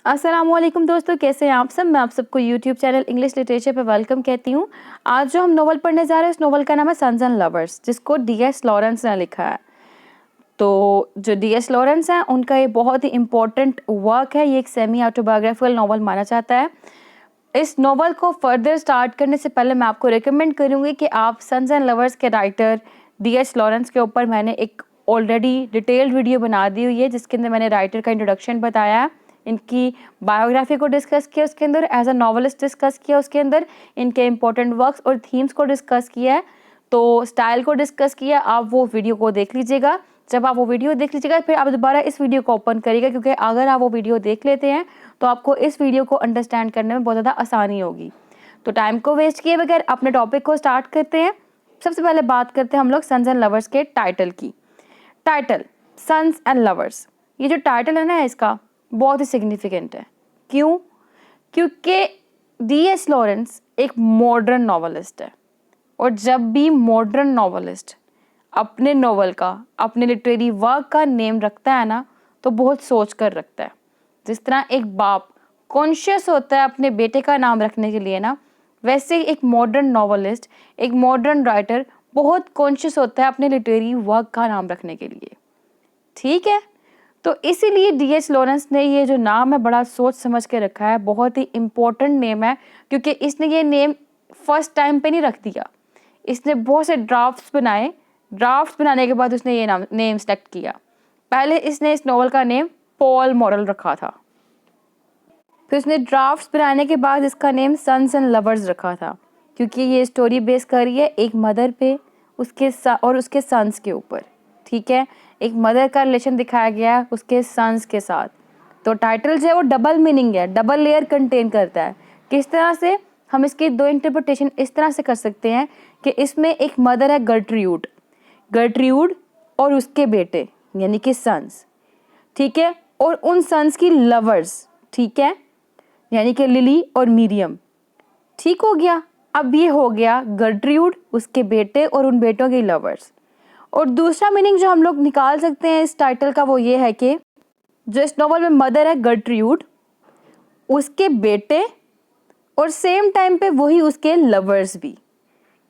अस्सलामुअलैकुम दोस्तों, कैसे हैं आप सब। मैं आप सबको यूट्यूब चैनल इंग्लिश लिटरेचर पे वेलकम कहती हूँ। आज जो हम नोवेल पढ़ने जा रहे हैं उस नोवेल का नाम है सन्स एंड लवर्स, जिसको डी.एस. लॉरेंस ने लिखा है। तो जो डी.एस. लॉरेंस हैं उनका ये बहुत ही इम्पोर्टेंट वर्क है। ये एक सेमी ऑटोबायोग्राफिकल नॉवल माना जाता है। इस नॉवल को फर्दर स्टार्ट करने से पहले मैं आपको रिकमेंड करूँगी कि आप सन्स एंड लवर्स के राइटर डी.एस. लॉरेंस के ऊपर मैंने एक ऑलरेडी डिटेल्ड वीडियो बना दी हुई है, जिसके अंदर मैंने राइटर का इंट्रोडक्शन बताया है, इनकी बायोग्राफी को डिस्कस किया उसके अंदर, एज अ नॉवलिस्ट डिस्कस किया उसके अंदर, इनके इंपॉर्टेंट वर्क्स और थीम्स को डिस्कस किया है, तो स्टाइल को डिस्कस किया। आप वो वीडियो को देख लीजिएगा। जब आप वो वीडियो देख लीजिएगा फिर आप दोबारा इस वीडियो को ओपन करिएगा, क्योंकि अगर आप वो वीडियो देख लेते हैं तो आपको इस वीडियो को अंडरस्टैंड करने में बहुत ज़्यादा आसानी होगी। तो टाइम को वेस्ट किए बगैर अपने टॉपिक को स्टार्ट करते हैं। सबसे पहले बात करते हैं हम लोग सन्स एंड लवर्स के टाइटल की। टाइटल सन्स एंड लवर्स, ये जो टाइटल है ना इसका बहुत ही सिग्निफिकेंट है। क्यों? क्योंकि डी.एस. लॉरेंस एक मॉडर्न नॉवलिस्ट है, और जब भी मॉडर्न नॉवलिस्ट अपने नॉवल का, अपने लिटरेरी वर्क का नेम रखता है ना, तो बहुत सोच कर रखता है। जिस तरह एक बाप कॉन्शियस होता है अपने बेटे का नाम रखने के लिए ना, वैसे ही एक मॉडर्न नॉवलिस्ट, एक मॉडर्न राइटर बहुत कॉन्शियस होता है अपने लिटरेरी वर्क का नाम रखने के लिए। ठीक है, तो इसीलिए डी.एस. लॉरेंस ने ये जो नाम है बड़ा सोच समझ के रखा है। बहुत ही इम्पोर्टेंट नेम है, क्योंकि इसने ये नेम फर्स्ट टाइम पे नहीं रख दिया। इसने बहुत से ड्राफ्ट्स बनाए, ड्राफ्ट्स बनाने के बाद उसने ये नेम सेलेक्ट किया। पहले इसने इस नॉवल का नेम पॉल मॉरल रखा था, फिर उसने ड्राफ्ट्स बनाने के बाद इसका नेम सन्स एंड लवर्स रखा था, क्योंकि ये स्टोरी बेस कर रही है एक मदर पे, और उसके सन्स के ऊपर। ठीक है, एक मदर का रिलेशन दिखाया गया है उसके सन्स के साथ। तो टाइटल जो है वो डबल मीनिंग है, डबल लेयर कंटेन करता है। किस तरह से? हम इसकी दो इंटरप्रिटेशन इस तरह से कर सकते हैं कि इसमें एक मदर है गर्ट्रूड, गर्ट्रूड और उसके बेटे यानी कि सन्स। ठीक है, और उन सन्स की लवर्स, ठीक है, यानी कि लिली और मीरियम। ठीक हो गया। अब ये हो गया गर्ट्रूड, उसके बेटे और उन बेटों के लवर्स। और दूसरा मीनिंग जो हम लोग निकाल सकते हैं इस टाइटल का वो ये है कि जो इस नॉवल में मदर है गर्ट्रूड, उसके बेटे और सेम टाइम पे वही उसके लवर्स भी।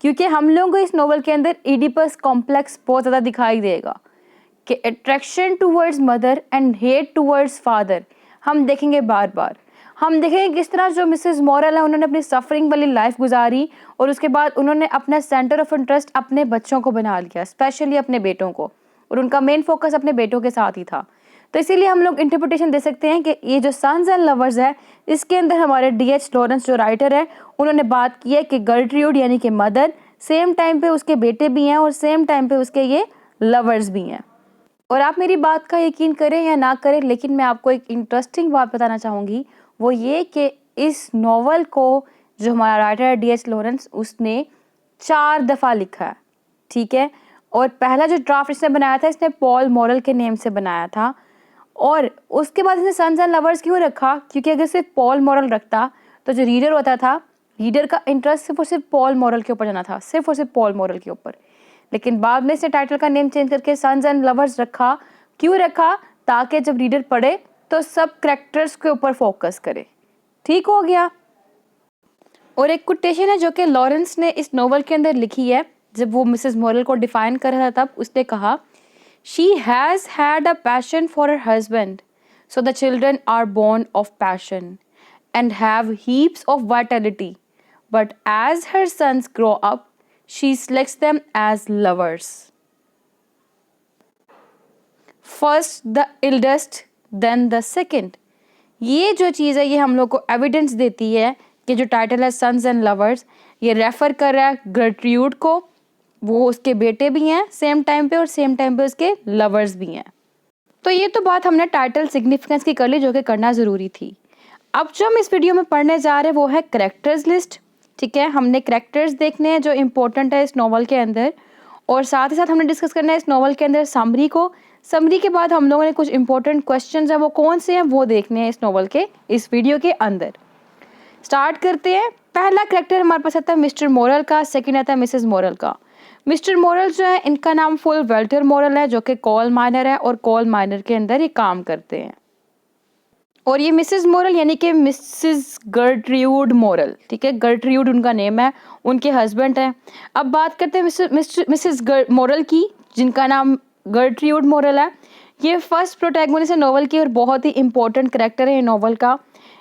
क्योंकि हम लोगों को इस नॉवल के अंदर इडिपस कॉम्प्लेक्स बहुत ज़्यादा दिखाई देगा कि attraction towards mother and hate towards father हम देखेंगे बार बार। हम देखेंगे किस तरह जो मिसेस मॉरल है उन्होंने अपनी सफरिंग वाली लाइफ गुजारी, और उसके बाद उन्होंने अपना सेंटर ऑफ इंटरेस्ट अपने बच्चों को बना लिया, स्पेशली अपने बेटों को, और उनका मेन फोकस अपने बेटों के साथ ही था। तो इसीलिए हम लोग इंटरप्रिटेशन दे सकते हैं कि ये जो सन्स एंड लवर्स है, इसके अंदर हमारे डी.एच. लॉरेंस जो राइटर है उन्होंने बात की है कि गर्ट्रूड यानी कि मदर, सेम टाइम पे उसके बेटे भी हैं और सेम टाइम पे उसके ये लवर्स भी हैं। और आप मेरी बात का यकीन करें या ना करें, लेकिन मैं आपको एक इंटरेस्टिंग बात बताना चाहूँगी, वो ये कि इस नॉवल को जो हमारा राइटर है डी.एस. लॉरेंस, उसने 4 दफ़ा लिखा है। ठीक है, और पहला जो ड्राफ्ट इसने बनाया था इसने पॉल मॉरल के नेम से बनाया था, और उसके बाद इसने सन्स एंड लवर्स क्यों रखा? क्योंकि अगर सिर्फ पॉल मॉरल रखता तो जो रीडर होता था, रीडर का इंटरेस्ट सिर्फ और सिर्फ पॉल मॉरल के ऊपर जाना था, सिर्फ और सिर्फ पॉल मॉरल के ऊपर। लेकिन बाद में इसने टाइटल का नेम चेंज करके सन्स एंड लवर्स रखा। क्यों रखा? ताकि जब रीडर पढ़े तो सब कैरेक्टर्स के ऊपर फोकस करे। ठीक हो गया। और एक कोटेशन है जो कि लॉरेंस ने इस नॉवल के अंदर लिखी है, जब वो मिसेस मॉरल को डिफाइन कर रहा था तब उसने कहा, she has had a passion for her husband, so the children are born of passion and have heaps of vitality, but as her sons grow up she selects them as lovers. First the eldest, then the second. ये जो चीज़ है ये हम लोग को evidence देती है कि जो टाइटल है सन्स एंड लवर्स, ये रेफर कर रहा है गर्ट्रूड को, वो उसके बेटे भी हैं सेम टाइम पे और सेम टाइम पे उसके लवर्स भी हैं। तो ये तो बात हमने टाइटल सिग्निफिकेंस की कर ली, जो कि करना ज़रूरी थी। अब जो हम इस वीडियो में पढ़ने जा रहे हैं वो है करेक्टर्स लिस्ट। ठीक है, हमने करेक्टर्स देखने हैं जो इम्पोर्टेंट है इस नॉवल के अंदर, और साथ ही साथ हमने डिस्कस करना है इस नॉवल के अंदर समरी को। समरी के बाद हम लोगों ने कुछ इंपॉर्टेंट क्वेश्चंस हैं वो कौन से हैं वो देखने हैं इस नॉवल के, इस वीडियो के अंदर। स्टार्ट करते हैं। पहला करेक्टर हमारे पास आता है मिस्टर मॉरल का, सेकंड आता है मिसेस मॉरल का। मिस्टर मॉरल जो है इनका नाम फुल वेल्टर मॉरल है, जो कि कोल माइनर है और कोल माइनर के अंदर ये काम करते हैं। और ये मिसेस मोरल यानी कि मिसेस गर्ट्रूड मोरल, ठीक है, गर्ट्रूड उनका नेम है, उनके हस्बैंड हैं। अब बात करते हैं मिसेस मोरल की, जिनका नाम गर्ट्रूड मोरल है। ये फर्स्ट प्रोटैगनिस्ट है नॉवल की और बहुत ही इंपॉर्टेंट कैरेक्टर है ये नॉवल का।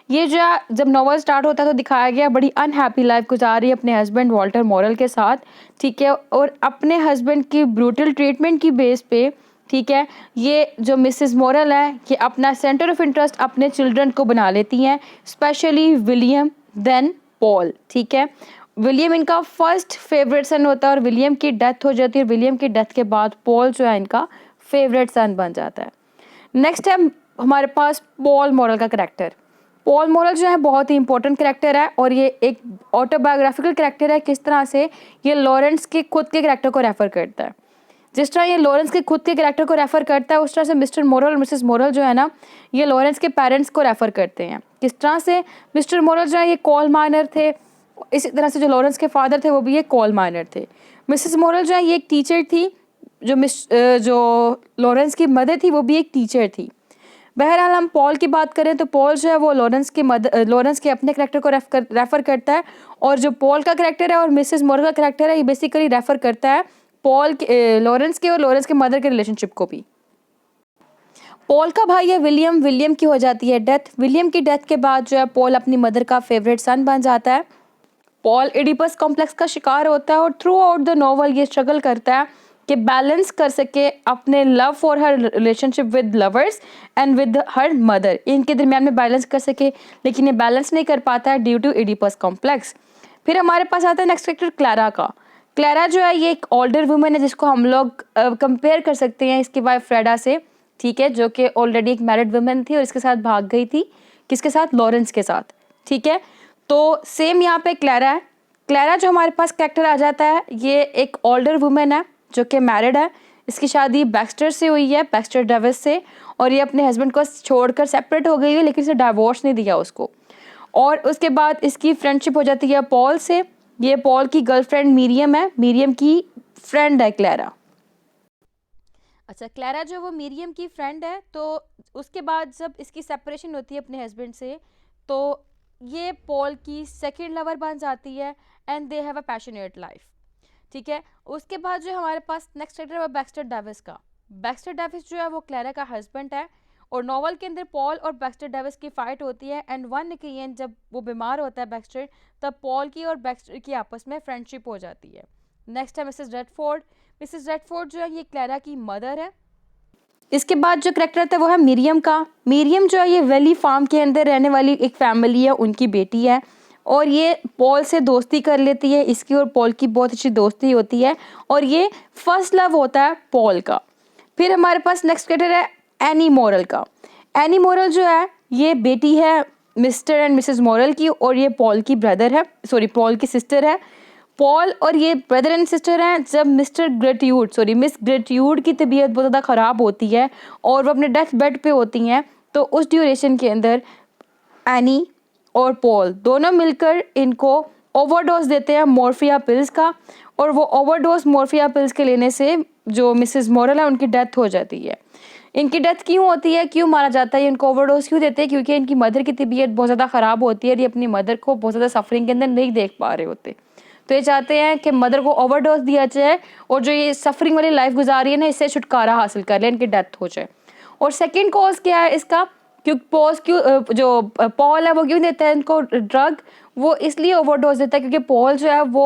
ये जो है, जब नॉवल स्टार्ट होता है तो दिखाया गया बड़ी अनहैप्पी लाइफ गुजार रही है अपने हस्बैंड वॉल्टर मोरल के साथ, ठीक है, और अपने हस्बैंड की ब्रूटल ट्रीटमेंट की बेस पे, ठीक है, ये जो मिसेस मोरल है ये अपना सेंटर ऑफ इंटरेस्ट अपने चिल्ड्रन को बना लेती हैं, स्पेशली विलियम देन पॉल, ठीक है। विलियम इनका फर्स्ट फेवरेट सन होता है और विलियम की डेथ हो जाती है। विलियम की डेथ के बाद पॉल जो है इनका फेवरेट सन बन जाता है। नेक्स्ट है हमारे पास पॉल मोरल का करेक्टर। पॉल मोरल जो है बहुत ही इंपॉर्टेंट करेक्टर है और ये एक ऑटोबायोग्राफिकल करेक्टर है। किस तरह से ये लॉरेंस के खुद के करेक्टर को रेफर करता है। जिस तरह ये लॉरेंस के खुद के करेक्टर को रेफर करता है उस तरह से मिस्टर मोरल और मिसेस मोरल जो है ना ये लॉरेंस के पेरेंट्स को रेफर करते हैं। किस तरह से मिस्टर मोरल जो है ये कोल माइनर थे, इसी तरह से जो लॉरेंस के फादर थे वो भी ये कोल माइनर थे। मिसेस मोरल जो है ये एक टीचर थी, जो लॉरेंस की मदर थी वो भी एक टीचर थी। बहरहाल हम पॉल की बात करें तो पॉल जो है वो लॉरेंस के अपने करेक्टर को रेफर करता है और जो पॉल का करेक्टर है और मिसेस मोरल का करेक्टर है ये बेसिकली रेफर करता है लॉरेंस के और लॉरेंस के मदर के रिलेशनशिप को भी। पॉल का भाई है विलियम की हो जाती है डेथ। विलियम की डेथ के बाद जो है पॉल अपनी मदर का फेवरेट सन बन जाता है। पॉल एडिपस कॉम्प्लेक्स का शिकार होता है और थ्रू आउट द नॉवल ये स्ट्रगल करता है कि बैलेंस कर सके अपने love for her relationship with lovers and with her mother, इनके दरमियान में बैलेंस कर सके, लेकिन ये बैलेंस नहीं कर पाता है ड्यू टू एडिपस कॉम्प्लेक्स। फिर हमारे पास आता है नेक्स्ट कैरेक्टर क्लारा का। क्लारा जो है ये एक ओल्डर वुमन है जिसको हम लोग कंपेयर कर सकते हैं इसकी वाइफ फ्रेडा से, ठीक है, जो कि ऑलरेडी एक मैरिड वुमन थी और इसके साथ भाग गई थी, किसके साथ, लॉरेंस के साथ, ठीक है। तो सेम यहाँ पे क्लारा है। क्लारा जो हमारे पास कैरेक्टर आ जाता है ये एक ओल्डर वुमन है जो कि मैरिड है। इसकी शादी बैक्स्टर से हुई है, बैक्स्टर डेविस से, और ये अपने हस्बैंड को छोड़कर सेपरेट हो गई है लेकिन इसे डाइवोर्स नहीं दिया उसको। और उसके बाद इसकी फ्रेंडशिप हो जाती है पॉल से। ये पॉल की गर्लफ्रेंड मीरियम है, मीरियम की फ्रेंड है क्लारा। अच्छा, क्लारा जो वो मीरियम की फ्रेंड है, तो उसके बाद जब इसकी सेपरेशन होती है अपने हस्बैंड से तो ये पॉल की सेकंड लवर बन जाती है and they have a passionate life, ठीक है। उसके बाद जो हमारे पास नेक्स्ट कैरेक्टर है बैक्स्टर डेविस का। बैक्स्टर डेविस जो है वो क्लारा का हस्बैंड है और नॉवल के अंदर पॉल और बैक्स्टर डेविस की फाइट होती है एंड वन के एंड जब वो बीमार होता है बैक्स्टर, तब पॉल की और बैक्स्टर की आपस में फ्रेंडशिप हो जाती है। नेक्स्ट है मिसेस रेडफोर्ड। मिसेस रेडफोर्ड जो है ये क्लारा की मदर है। इसके बाद जो करेक्टर था वो है मिरियम का। मिरियम जो है ये वैली फार्म के अंदर रहने वाली एक फैमिली है, उनकी बेटी है और ये पॉल से दोस्ती कर लेती है। इसकी और पॉल की बहुत अच्छी दोस्ती होती है और ये फर्स्ट लव होता है पॉल का। फिर हमारे पास नेक्स्ट कैरेक्टर है एनी मोरल का। एनी मोरल जो है ये बेटी है मिस्टर एंड मिसेस मोरल की और ये पॉल की ब्रदर है, सॉरी पॉल की सिस्टर है। पॉल और ये ब्रदर एंड सिस्टर हैं। जब मिस ग्रेट्यूड की तबीयत बहुत ज़्यादा ख़राब होती है और वो अपने डेथ बेड पे होती हैं तो उस ड्यूरेशन के अंदर एनी और पॉल दोनों मिलकर इनको ओवरडोज देते हैं मॉर्फिया पिल्स का और वो ओवरडोज मॉर्फिया पिल्स के लेने से जो मिसेस मोरल है उनकी डेथ हो जाती है। इनकी डेथ क्यों होती है, क्यों मारा जाता है, इनको ओवरडोज क्यों देते हैं, क्योंकि इनकी मदर की तबीयत बहुत ज़्यादा ख़राब होती है और ये अपनी मदर को बहुत ज़्यादा सफरिंग के अंदर नहीं देख पा रहे होते, तो ये चाहते हैं कि मदर को ओवरडोज दिया जाए और जो ये सफरिंग वाली लाइफ गुजार रही है ना इससे छुटकारा हासिल कर ले, इनकी डेथ हो जाए। और सेकेंड कॉज क्या है इसका, जो पॉल है वो क्यों देता है इनको ड्रग, वो इसलिए ओवरडोज देता है क्योंकि पॉल जो है वो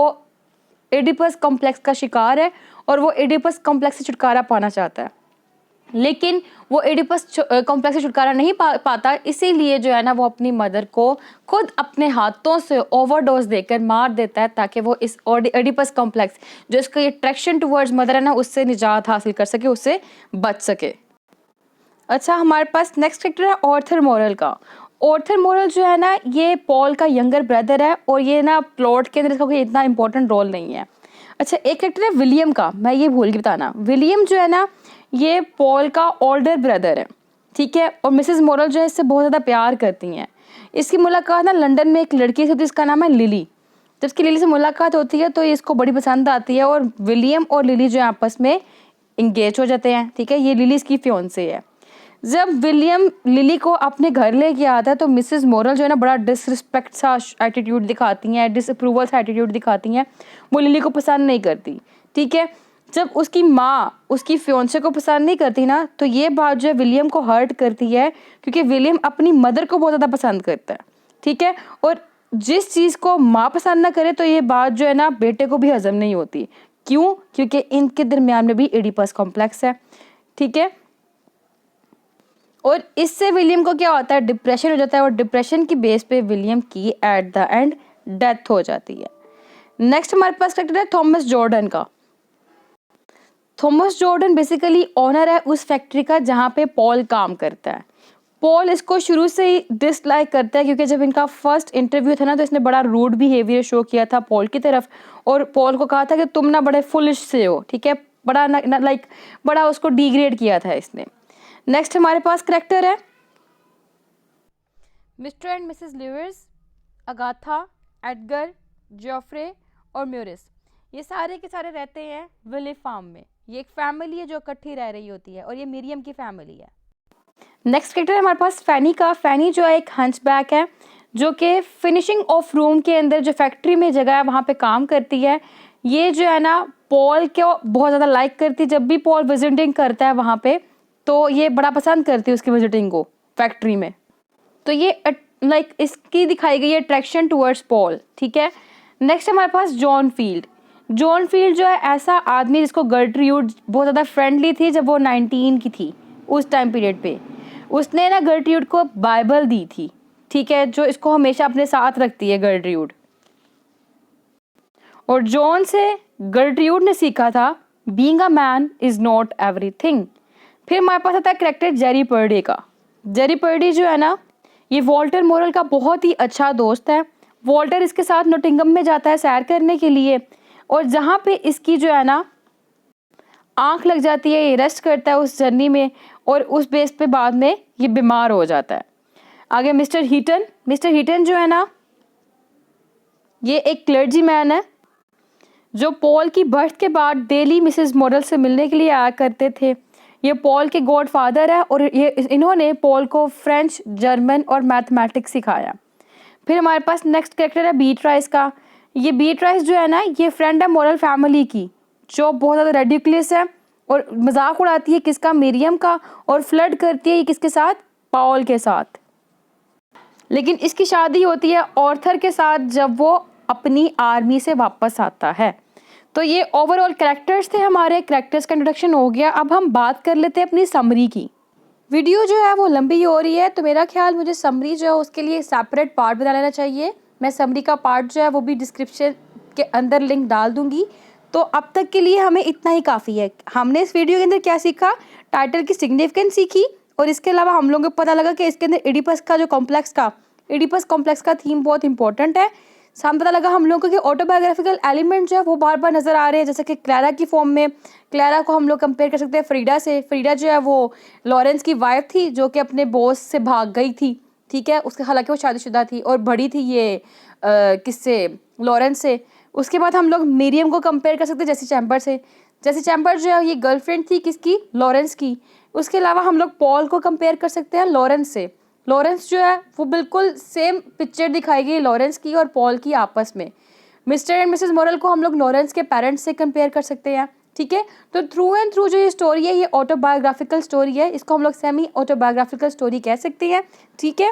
एडिपस कॉम्प्लेक्स का शिकार है और वो एडिपस कॉम्प्लेक्स से छुटकारा पाना चाहता है, लेकिन वो एडिपस कॉम्प्लेक्स से छुटकारा नहीं पाता, इसीलिए जो है ना वो अपनी मदर को खुद अपने हाथों से ओवरडोज देकर मार देता है ताकि वो इस एडिपस कॉम्प्लेक्स जो इसका ये अट्रैक्शन टुवर्ड्स मदर है ना उससे निजात हासिल कर सके, उससे बच सके। अच्छा, हमारे पास नेक्स्ट कैरेक्टर है ऑर्थर मोरल का। ऑर्थर मोरल जो है ना ये पॉल का यंगर ब्रदर है और ये ना प्लॉट के अंदर इसका कोई इतना इंपॉर्टेंट रोल नहीं है। अच्छा, एक कैरेक्टर है विलियम का, मैं ये भूल गई बताना। विलियम जो है ना ये पॉल का ओल्डर ब्रदर है, ठीक है, और मिसेस मोरल जो है इससे बहुत ज़्यादा प्यार करती हैं। इसकी मुलाकात ना लंदन में एक लड़की से होती है, इसका नाम है लिली। जब इसकी लिली से मुलाकात होती है तो ये इसको बड़ी पसंद आती है और विलियम और लिली जो है आपस में इंगेज हो जाते हैं, ठीक है। ये लिली इसकी फियोंसे है। जब विलियम लिली को अपने घर लेके आता है तो मिसेस मोरल जो है ना बड़ा डिसरिस्पेक्ट सा एटीट्यूड दिखाती हैं, डिसअप्रूवल सा एटीट्यूड दिखाती हैं, वो लिली को पसंद नहीं करती। ठीक है, जब उसकी माँ उसकी फियोंसे को पसंद नहीं करती ना, तो ये बात जो है विलियम को हर्ट करती है, क्योंकि विलियम अपनी मदर को बहुत ज़्यादा पसंद करता है। ठीक है, और जिस चीज़ को माँ पसंद ना करे तो ये बात जो है ना बेटे को भी हजम नहीं होती। क्यों? क्योंकि इनके दरमियान में भी एडिपस कॉम्प्लेक्स है। ठीक है, और इससे विलियम को क्या होता है, डिप्रेशन हो जाता है, और डिप्रेशन की बेस पे विलियम की एट द एंड डेथ हो जाती है। नेक्स्ट हमारे पास कैरेक्टर है थॉमस जॉर्डन का। थॉमस जॉर्डन बेसिकली ओनर है उस फैक्ट्री का जहाँ पे पॉल काम करता है। पॉल इसको शुरू से ही डिसलाइक करता है, क्योंकि जब इनका फर्स्ट इंटरव्यू था ना तो इसने बड़ा रूड बिहेवियर शो किया था पॉल की तरफ, और पॉल को कहा था कि तुम ना बड़े फुलिश से हो। ठीक है, बड़ा लाइक बड़ा उसको डिग्रेड किया था इसने। नेक्स्ट हमारे पास कैरेक्टर है mister and Mrs Lewis, Agatha, Edgar, Geoffrey और म्यूरिस। ये सारे के सारे रहते हैं विले फार्म में। ये एक फैमिली है जो इकट्ठी रह रही होती है, और ये मिरियम की फैमिली है। नेक्स्ट कैरेक्टर है हमारे पास फैनी का। फैनी जो है एक हंचबैक है जो कि फिनिशिंग ऑफ रूम के अंदर जो फैक्ट्री में जगह है वहाँ पे काम करती है। ये जो है ना पॉल को बहुत ज़्यादा लाइक करती है। जब भी पॉल विजिटिंग करता है वहाँ पे तो ये बड़ा पसंद करती है उसकी विजिटिंग को फैक्ट्री में। तो ये लाइक इसकी दिखाई गई है अट्रैक्शन टूवर्ड्स पॉल। ठीक है, नेक्स्ट हमारे पास जॉन फील्ड। जॉन फील्ड जो है ऐसा आदमी जिसको गर्ट्रूड बहुत ज़्यादा फ्रेंडली थी जब वो 19 की थी उस टाइम पीरियड पे। उसने ना गर्ट्रूड को बाइबल दी थी। ठीक है, जो इसको हमेशा अपने साथ रखती है गर्ट्रूड। और जॉन से गर्ट्रूड ने सीखा था being a man is not everything. फिर हमारे पास आता है कैरेक्टर जेरी पर्डे का। जेरी पर्डे जो है ना ये वॉल्टर मोरल का बहुत ही अच्छा दोस्त है। वॉल्टर इसके साथ नोटिंगम में जाता है सैर करने के लिए, और जहाँ पे इसकी जो है ना आँख लग जाती है, ये रेस्ट करता है उस जर्नी में, और उस बेस पे बाद में ये बीमार हो जाता है। आगे मिस्टर हीटन। मिस्टर हीटन जो है ना ये एक क्लर्जी मैन है जो पॉल की बर्थ के बाद डेली मिसेस मोरल से मिलने के लिए आया करते थे। ये पॉल के गॉड फादर है, और ये इन्होंने पॉल को फ्रेंच, जर्मन और मैथमेटिक्स सिखाया। फिर हमारे पास नेक्स्ट कैरेक्टर है बीट्राइस का। ये बीट्राइस जो है ना ये फ्रेंड है मोरल फैमिली की, जो बहुत ज़्यादा रेडिकुलस है और मजाक उड़ाती है किसका, मिरियम का, और फ्लर्ट करती है ये किसके साथ, पॉल के साथ। लेकिन इसकी शादी होती है ऑर्थर के साथ जब वो अपनी आर्मी से वापस आता है। तो ये ओवरऑल कैरेक्टर्स थे हमारे। कैरेक्टर्स का इंट्रोडक्शन हो गया। अब हम बात कर लेते हैं अपनी समरी की। वीडियो जो है वो लंबी हो रही है, तो मेरा ख्याल मुझे समरी जो है उसके लिए सेपरेट पार्ट बना लेना चाहिए। मैं समरी का पार्ट जो है वो भी डिस्क्रिप्शन के अंदर लिंक डाल दूंगी। तो अब तक के लिए हमें इतना ही काफ़ी है। हमने इस वीडियो के अंदर क्या सीखा, टाइटल की सिग्निफिकेंस सीखी, और इसके अलावा हम लोगों को पता लगा कि इसके अंदर एडिपस कॉम्प्लेक्स का थीम बहुत इंपॉर्टेंट है। सामने पता लगा हम लोगों को कि ऑटोबायोग्राफिकल एलिमेंट जो है वो बार बार नज़र आ रहे हैं, जैसे कि क्लैरा की फॉर्म में। क्लैरा को हम लोग कंपेयर कर सकते हैं फ्रीडा से। फ्रीडा जो है वो लॉरेंस की वाइफ थी जो कि अपने बॉस से भाग गई थी। ठीक है, उसके हालांकि वो शादीशुदा थी, और बड़ी थी ये किससे, लॉरेंस से। उसके बाद हम लोग मिरियम को कंपेयर कर सकते हैं जेसी चैम्बर से। जेसी चैम्बर जो है ये गर्लफ्रेंड थी किसकी, लॉरेंस की। उसके अलावा हम लोग पॉल को कंपेयर कर सकते हैं लॉरेंस से। लॉरेंस जो है वो बिल्कुल सेम पिक्चर दिखाई गई लॉरेंस की और पॉल की आपस में। मिस्टर एंड मिसेस मोरल को हम लोग लॉरेंस के पेरेंट्स से कंपेयर कर सकते हैं। ठीक है, तो थ्रू एंड थ्रू जो ये स्टोरी है ये ऑटोबायोग्राफिकल स्टोरी है। इसको हम लोग सेमी ऑटोबायोग्राफिकल स्टोरी कह सकते हैं। ठीक है,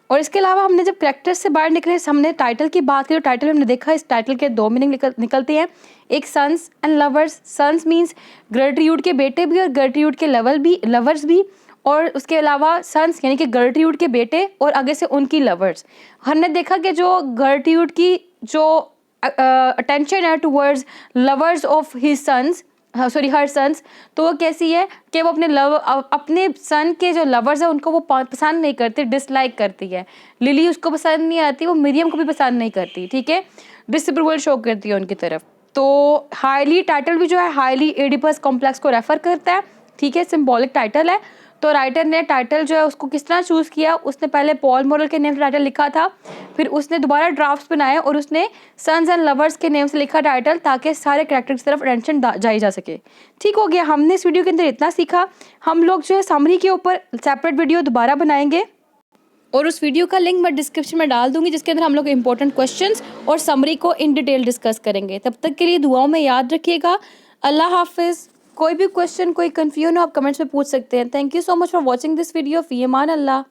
और इसके अलावा हमने जब कैरेक्टर्स से बाहर निकले, हमने टाइटल की बात की, तो टाइटल में हमने देखा इस टाइटल के दो मीनिंग निकलते हैं। एक sons and lovers. Sons means Gertrude के बेटे भी और गर्ट्रूड के लवर्स भी, और उसके अलावा सन्स यानी कि गर्ट्रूड के बेटे और आगे से उनकी लवर्स। हमने देखा कि जो गर्ट्रूड की जो अटेंशन है towards lovers of his sons, her sons, तो वो कैसी है कि वो अपने सन के जो लवर्स हैं उनको वो पसंद नहीं करती, डिसलाइक करती है। लिली उसको पसंद नहीं आती, वो मिरियम को भी पसंद नहीं करती। ठीक है, डिसअप्रूवल शो करती है उनकी तरफ। तो हाईली टाइटल भी जो है हाईली एडिपस कॉम्प्लेक्स को रेफर करता है। ठीक है, सिंबॉलिक टाइटल है। तो राइटर ने टाइटल जो है उसको किस तरह चूज़ किया, उसने पहले पॉल मॉरल के नेम से टाइटल लिखा था, फिर उसने दोबारा ड्राफ्ट्स बनाए और उसने सन्स एंड लवर्स के नेम से लिखा टाइटल, ताकि सारे कैरेक्टर की तरफ अटेंशन जाई जा सके। ठीक हो गया, हमने इस वीडियो के अंदर इतना सीखा। हम लोग जो है समरी के ऊपर सेपरेट वीडियो दोबारा बनाएंगे और उस वीडियो का लिंक मैं डिस्क्रिप्शन में डाल दूंगी, जिसके अंदर हम लोग इंपॉर्टेंट क्वेश्चंस और समरी को इन डिटेल डिस्कस करेंगे। तब तक के लिए दुआओं में याद रखिएगा। अल्लाह हाफिज़। कोई भी क्वेश्चन, कोई कंफ्यूजन हो, आप कमेंट्स में पूछ सकते हैं। Thank you so much for watching this video. Fee Aman Allah.